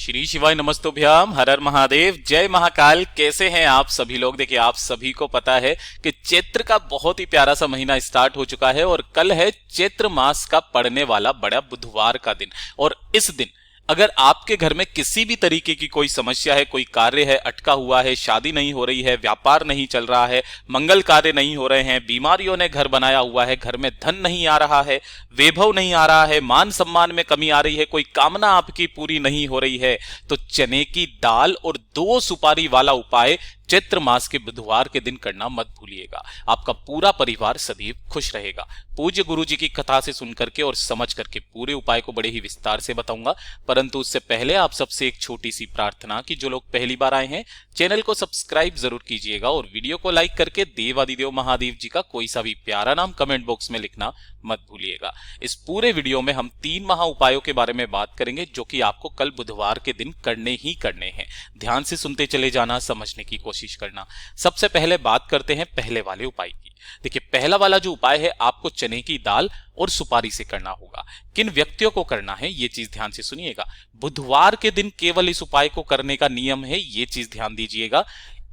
श्री शिवाय नमस्तुभ्याम, हर हर महादेव, जय महाकाल। कैसे हैं आप सभी लोग। देखिए, आप सभी को पता है कि चैत्र का बहुत ही प्यारा सा महीना स्टार्ट हो चुका है और कल है चैत्र मास का पड़ने वाला बड़ा बुधवार का दिन। और इस दिन अगर आपके घर में किसी भी तरीके की कोई समस्या है, कोई कार्य है अटका हुआ है, शादी नहीं हो रही है, व्यापार नहीं चल रहा है, मंगल कार्य नहीं हो रहे हैं, बीमारियों ने घर बनाया हुआ है, घर में धन नहीं आ रहा है, वैभव नहीं आ रहा है, मान सम्मान में कमी आ रही है, कोई कामना आपकी पूरी नहीं हो रही है, तो चने की दाल और 2 सुपारी वाला उपाय चैत्र मास के बुधवार के दिन करना मत भूलिएगा। आपका पूरा परिवार सदैव खुश रहेगा। पूज्य गुरु जी की कथा से सुन करके और समझ करके पूरे उपाय को बड़े ही विस्तार से बताऊंगा, परंतु उससे पहले आप सबसे एक छोटी सी प्रार्थना कि जो लोग पहली बार आए हैं चैनल को सब्सक्राइब जरूर कीजिएगा और वीडियो को लाइक करके देवादिदेव महादेव जी का कोई सा भी प्यारा नाम कमेंट बॉक्स में लिखना मत भूलिएगा। इस पूरे वीडियो में हम 3 महा उपायों के बारे में बात करेंगे जो कि आपको कल बुधवार के दिन करने ही करने हैं। ध्यान से सुनते चले जाना, समझने की कोशिश करना। सबसे पहले बात करते हैं पहले वाले उपाय की। देखिए, पहला वाला जो उपाय है आपको चने की दाल और सुपारी से करना होगा। किन व्यक्तियों को करना है ये चीज ध्यान से सुनिएगा। बुधवार के दिन केवल इस उपाय को करने का नियम है, ये चीज ध्यान दीजिएगा।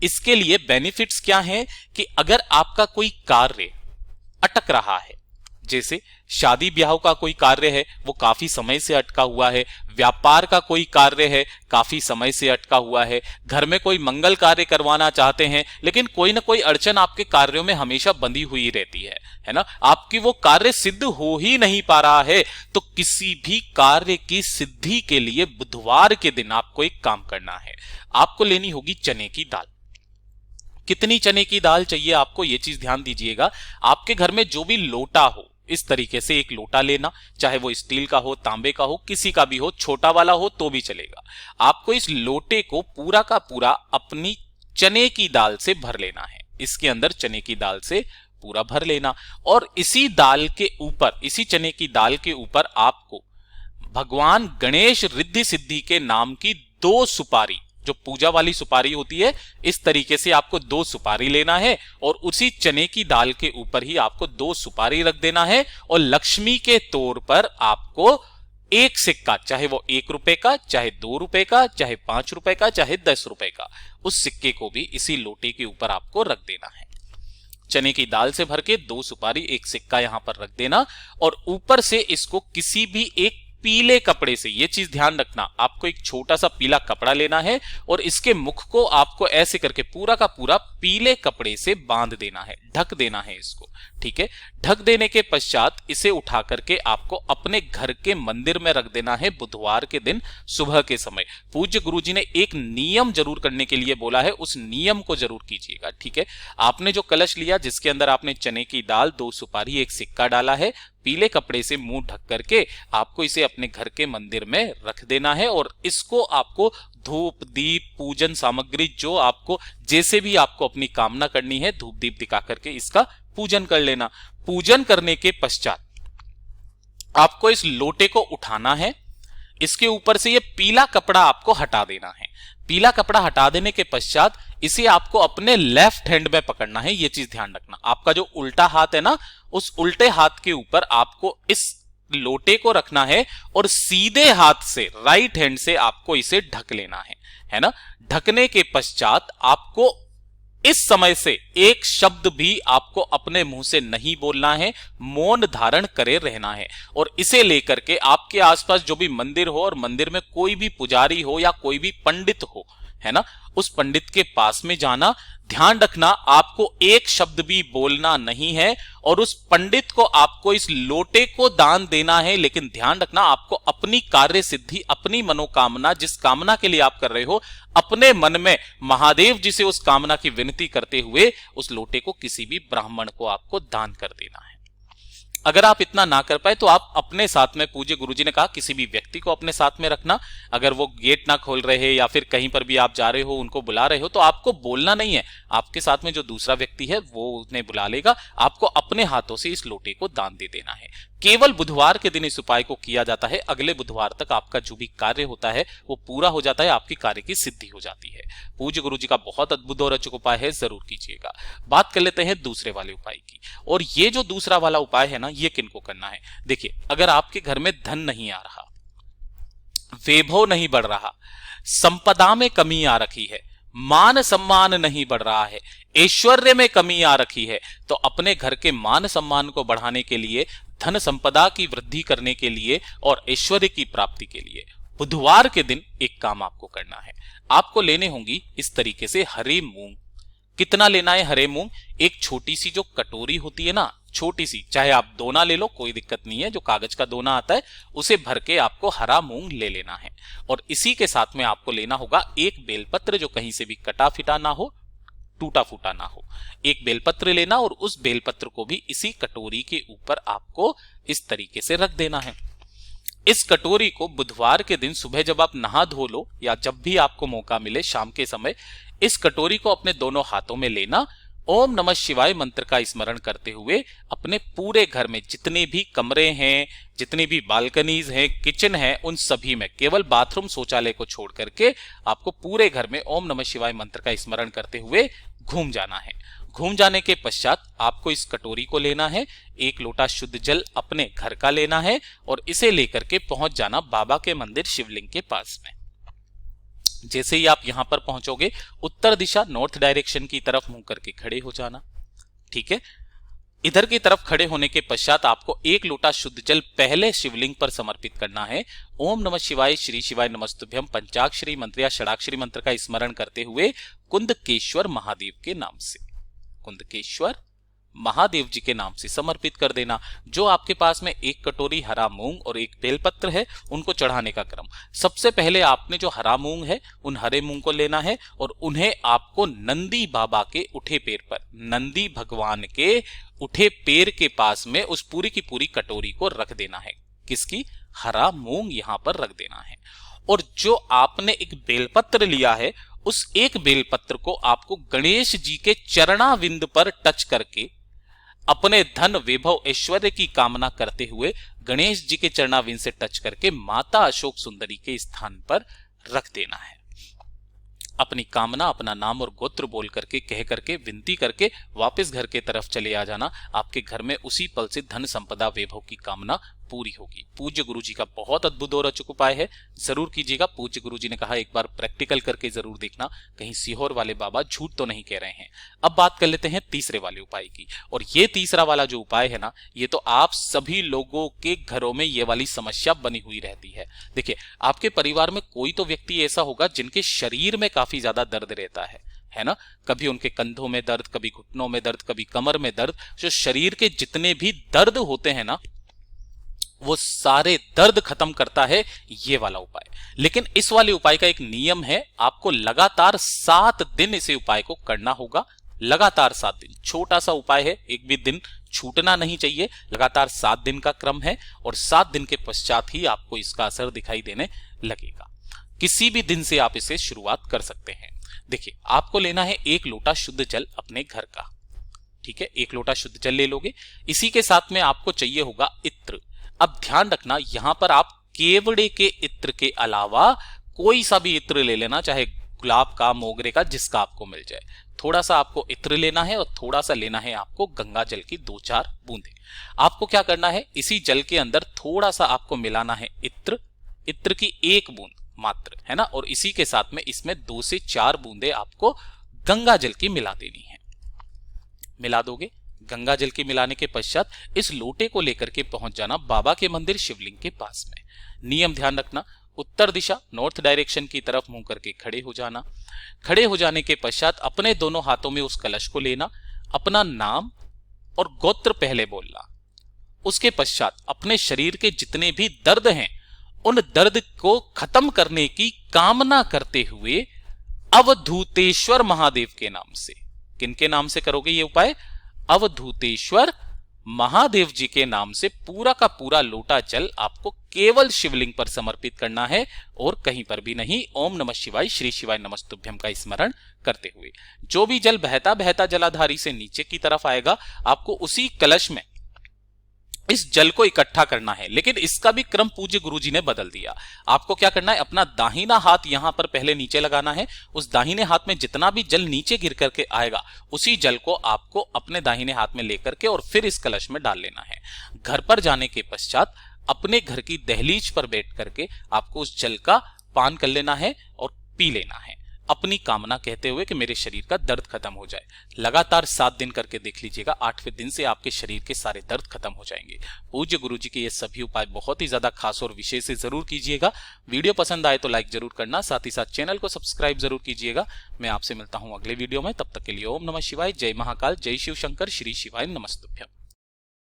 इसके लिए बेनिफिट्स क्या हैं कि अगर आपका कोई कार्य अटक रहा है, जैसे शादी ब्याह का कोई कार्य है वो काफी समय से अटका हुआ है, व्यापार का कोई कार्य है काफी समय से अटका हुआ है, घर में कोई मंगल कार्य करवाना चाहते हैं लेकिन कोई ना कोई अड़चन आपके कार्यों में हमेशा बंधी हुई रहती है ना, आपकी वो कार्य सिद्ध हो ही नहीं पा रहा है, तो किसी भी कार्य की सिद्धि के लिए बुधवार के दिन आपको एक काम करना है। आपको लेनी होगी चने की दाल। कितनी चने की दाल चाहिए आपको, ये चीज ध्यान दीजिएगा। आपके घर में जो भी लोटा हो, इस तरीके से एक लोटा लेना, चाहे वो स्टील का हो, तांबे का हो, किसी का भी हो, छोटा वाला हो तो भी चलेगा। आपको इस लोटे को पूरा का पूरा अपनी चने की दाल से भर लेना है। इसके अंदर चने की दाल से पूरा भर लेना और इसी दाल के ऊपर, इसी चने की दाल के ऊपर आपको भगवान गणेश रिद्धि सिद्धि के नाम की 2 सुपारी, जो पूजा वाली सुपारी होती है, इस तरीके से आपको 2 सुपारी लेना है और उसी चने की दाल के ऊपर ही आपको 2 सुपारी रख देना है और लक्ष्मी के तौर पर आपको एक सिक्का, चाहे वो 1 रुपए का, चाहे 2 रुपए का, चाहे 5 रुपए का, चाहे 10 रुपए का, उस सिक्के को भी इसी लोटे के ऊपर आपको रख देना है। चने की दाल से भर के 2 सुपारी, 1 सिक्का यहां पर रख देना और ऊपर से इसको किसी भी एक पीले कपड़े से, ये चीज ध्यान रखना, आपको एक छोटा सा पीला कपड़ा लेना है और इसके मुख को आपको ऐसे करके पूरा का पूरा पीले कपड़े से बांध देना है, ढक देना है इसको। ठीक है, ढक देने के पश्चात इसे उठा करके आपको अपने घर के मंदिर में रख देना है बुधवार के दिन सुबह के समय। पूज्य गुरुजी ने एक नियम जरूर करने के लिए बोला है, उस नियम को जरूर कीजिएगा। ठीक है, आपने जो कलश लिया जिसके अंदर आपने चने की दाल, 2 सुपारी, 1 सिक्का डाला है, पीले कपड़े से मुंह ढक करके आपको इसे अपने घर के मंदिर में रख देना है और इसको आपको धूप दीप पूजन सामग्री, जो आपको जैसे भी आपको अपनी कामना करनी है, धूप दीप दिखा करके इसका पूजन कर लेना। पूजन करने के पश्चात आपको इस लोटे को उठाना है, इसके ऊपर से ये पीला कपड़ा आपको हटा देना है। पीला कपड़ा हटा देने के पश्चात इसे आपको अपने लेफ्ट हैंड में पकड़ना है, ये चीज ध्यान रखना। आपका जो उल्टा हाथ है ना, उस उल्टे हाथ के ऊपर आपको इस लोटे को रखना है और सीधे हाथ से, राइट हैंड से आपको इसे ढक लेना है ना। ढकने के पश्चात आपको इस समय से एक शब्द भी आपको अपने मुंह से नहीं बोलना है, मौन धारण करे रहना है और इसे लेकर के आपके आसपास जो भी मंदिर हो और मंदिर में कोई भी पुजारी हो या कोई भी पंडित हो, है ना, उस पंडित के पास में जाना। ध्यान रखना, आपको एक शब्द भी बोलना नहीं है और उस पंडित को आपको इस लोटे को दान देना है, लेकिन ध्यान रखना आपको अपनी कार्य सिद्धि, अपनी मनोकामना, जिस कामना के लिए आप कर रहे हो, अपने मन में महादेव जी से उस कामना की विनती करते हुए उस लोटे को किसी भी ब्राह्मण को आपको दान कर देना है। अगर आप इतना ना कर पाए तो आप अपने साथ में, पूज्य गुरुजी ने कहा किसी भी व्यक्ति को अपने साथ में रखना। अगर वो गेट ना खोल रहे या फिर कहीं पर भी आप जा रहे हो, उनको बुला रहे हो, तो आपको बोलना नहीं है, आपके साथ में जो दूसरा व्यक्ति है वो उन्हें बुला लेगा। आपको अपने हाथों से इस लोटे को दान दे देना है। केवल बुधवार के दिन इस उपाय को किया जाता है। अगले बुधवार तक आपका जो भी कार्य होता है वो पूरा हो जाता है, आपकी कार्य की सिद्धि हो जाती है। पूज्य गुरुजी का बहुत अद्भुत और अचूक उपाय है, जरूर कीजिएगा। बात कर लेते हैं दूसरे वाले उपाय की। और ये जो दूसरा वाला उपाय है ना, ये किनको करना है। देखिए, अगर आपके घर में धन नहीं आ रहा, वैभव नहीं बढ़ रहा, संपदा में कमी आ रखी है, मान सम्मान नहीं बढ़ रहा है, ऐश्वर्य में कमी आ रखी है, तो अपने घर के मान सम्मान को बढ़ाने के लिए, धन संपदा की वृद्धि करने के लिए और ऐश्वर्य की प्राप्ति के लिए बुधवार के दिन एक काम आपको करना है। आपको लेने होंगी इस तरीके से हरे मूंग। कितना लेना है हरे मूंग? एक छोटी सी जो कटोरी होती है ना, छोटी सी, चाहे आप दोना ले लो कोई दिक्कत नहीं है, जो कागज का दोना आता है उसे भर के आपको हरा मूंग ले लेना है। और इसी के साथ में आपको लेना होगा एक बेलपत्र जो कहीं से भी कटा फिटा ना हो, टूटा फूटा ना हो। एक बेलपत्र लेना और उस बेलपत्र को भी इसी कटोरी के ऊपर आपको इस तरीके से रख देना है। इस कटोरी को बुधवार के दिन सुबह जब आप नहा धो लो या जब भी आपको मौका मिले शाम के समय, इस कटोरी को अपने दोनों हाथों में लेना, ओम नमः शिवाय मंत्र का स्मरण करते हुए अपने पूरे घर में जितने भी कमरे हैं, जितनी भी बालकनीज हैं, किचन है, उन सभी में, केवल बाथरूम शौचालय को छोड़ करके आपको पूरे घर में ओम नमः शिवाय मंत्र का स्मरण करते हुए घूम जाना है। घूम जाने के पश्चात आपको इस कटोरी को लेना है, एक लोटा शुद्ध जल अपने घर का लेना है और इसे लेकर के पहुंच जाना बाबा के मंदिर शिवलिंग के पास में। जैसे ही आप यहां पर पहुंचोगे, उत्तर दिशा नॉर्थ डायरेक्शन की तरफ मुंह करके खड़े हो जाना। ठीक है, इधर की तरफ खड़े होने के पश्चात आपको एक लोटा शुद्ध जल पहले शिवलिंग पर समर्पित करना है। ओम नमः शिवाय, श्री शिवाय नमस्तुभ्यम पंचाक्षरी मंत्र या षडाक्षरी मंत्र का स्मरण करते हुए कुंदकेश्वर महादेव के नाम से, कुंदकेश्वर महादेव जी के नाम से समर्पित कर देना। जो आपके पास में एक कटोरी हरा मूंग और एक बेलपत्र है, उनको चढ़ाने का क्रम, सबसे पहले आपने जो हरा मूंग है उन हरे मूंग को लेना है और उन्हें आपको नंदी बाबा के उठे पैर पर, नंदी भगवान के उठे पैर के पास में उस पूरी की पूरी कटोरी को रख देना है। किसकी? हरा मूंग यहां पर रख देना है। और जो आपने एक बेलपत्र लिया है, उस एक बेलपत्र को आपको गणेश जी के चरणाविंद पर टच करके अपने धन वैभव ऐश्वर्य की कामना करते हुए गणेश जी के चरणाविंद से टच करके माता अशोक सुंदरी के स्थान पर रख देना है। अपनी कामना, अपना नाम और गोत्र बोल करके, कह करके, विनती करके वापस घर के तरफ चले आ जाना। आपके घर में उसी पल से धन संपदा वैभव की कामना पूरी होगी। पूज्य गुरु जी का बहुत अद्भुत और अचूक उपाय है, जरूर कीजिएगा। पूज्य गुरु जी ने कहा एक बार प्रैक्टिकल करके जरूर देखना, कहीं सीहोर वाले बाबा झूठ तो नहीं कह रहे हैं। अब बात कर लेते हैं तीसरे वाले उपाय की। और ये तीसरा वाला जो उपाय है ना, ये तो आप सभी लोगों के घरों में ये वाली समस्या बनी हुई रहती है। देखिए, आपके परिवार में कोई तो व्यक्ति ऐसा होगा जिनके शरीर में काफी ज्यादा दर्द रहता है ना। कभी उनके कंधों में दर्द, कभी घुटनों में दर्द, कभी कमर में दर्द। जो शरीर के जितने भी दर्द होते हैं ना, वो सारे दर्द खत्म करता है ये वाला उपाय। लेकिन इस वाले उपाय का एक नियम है, आपको लगातार 7 दिन इसे उपाय को करना होगा। लगातार 7 दिन, छोटा सा उपाय है, एक भी दिन छूटना नहीं चाहिए। लगातार 7 दिन का क्रम है और 7 दिन के पश्चात ही आपको इसका असर दिखाई देने लगेगा। किसी भी दिन से आप इसे शुरुआत कर सकते हैं। देखिए, आपको लेना है एक लोटा शुद्ध जल अपने घर का। ठीक है, एक लोटा शुद्ध जल ले लोगे। इसी के साथ में आपको चाहिए होगा इत्र। अब ध्यान रखना, यहां पर आप केवड़े के इत्र के अलावा कोई सा भी इत्र ले लेना, चाहे गुलाब का, मोगरे का, जिसका आपको मिल जाए। थोड़ा सा आपको इत्र लेना है और थोड़ा सा लेना है आपको गंगा जल की 2-4 बूंदे। आपको क्या करना है, इसी जल के अंदर थोड़ा सा आपको मिलाना है इत्र, इत्र की 1 बूंद मात्र, है ना। और इसी के साथ में इसमें 2 से 4 बूंदे आपको गंगा जल की मिला देनी है। मिला दोगे। गंगा जल के मिलाने के पश्चात इस लोटे को लेकर के पहुंच जाना बाबा के मंदिर शिवलिंग के पास में। नियम ध्यान रखना, उत्तर दिशा नॉर्थ डायरेक्शन की तरफ मुंह करके खड़े हो जाना। खड़े हो जाने के पश्चात अपने दोनों हाथों में उस कलश को लेना, अपना नाम और गोत्र पहले बोलना। उसके पश्चात अपने शरीर के जितने भी दर्द हैं, उन दर्द को खत्म करने की कामना करते हुए अवधूतेश्वर महादेव के नाम से, किनके नाम से करोगे ये उपाय? अवधूतेश्वर महादेव जी के नाम से पूरा का पूरा लोटा जल आपको केवल शिवलिंग पर समर्पित करना है और कहीं पर भी नहीं। ओम नमः शिवाय, श्री शिवाय नमस्तुभ्यम का स्मरण करते हुए जो भी जल बहता बहता जलाधारी से नीचे की तरफ आएगा, आपको उसी कलश में इस जल को इकट्ठा करना है। लेकिन इसका भी क्रम पूज्य गुरुजी ने बदल दिया। आपको क्या करना है, अपना दाहिना हाथ यहां पर पहले नीचे लगाना है। उस दाहिने हाथ में जितना भी जल नीचे गिर करके आएगा, उसी जल को आपको अपने दाहिने हाथ में लेकर के और फिर इस कलश में डाल लेना है। घर पर जाने के पश्चात अपने घर की दहलीज पर बैठ करके आपको उस जल का पान कर लेना है और पी लेना है, अपनी कामना कहते हुए कि मेरे शरीर का दर्द खत्म हो जाए। लगातार 7 दिन करके देख लीजिएगा, 8वें दिन से आपके शरीर के सारे दर्द खत्म हो जाएंगे। पूज्य गुरु जी के ये सभी उपाय बहुत ही ज्यादा खास और विशेष से जरूर कीजिएगा। वीडियो पसंद आए तो लाइक जरूर करना, साथ ही साथ चैनल को सब्सक्राइब जरूर कीजिएगा। मैं आपसे मिलता हूं अगले वीडियो में, तब तक के लिए ओम नमः शिवाय, जय महाकाल, जय शिव शंकर, श्री शिवाय नमस्तुभ्यम।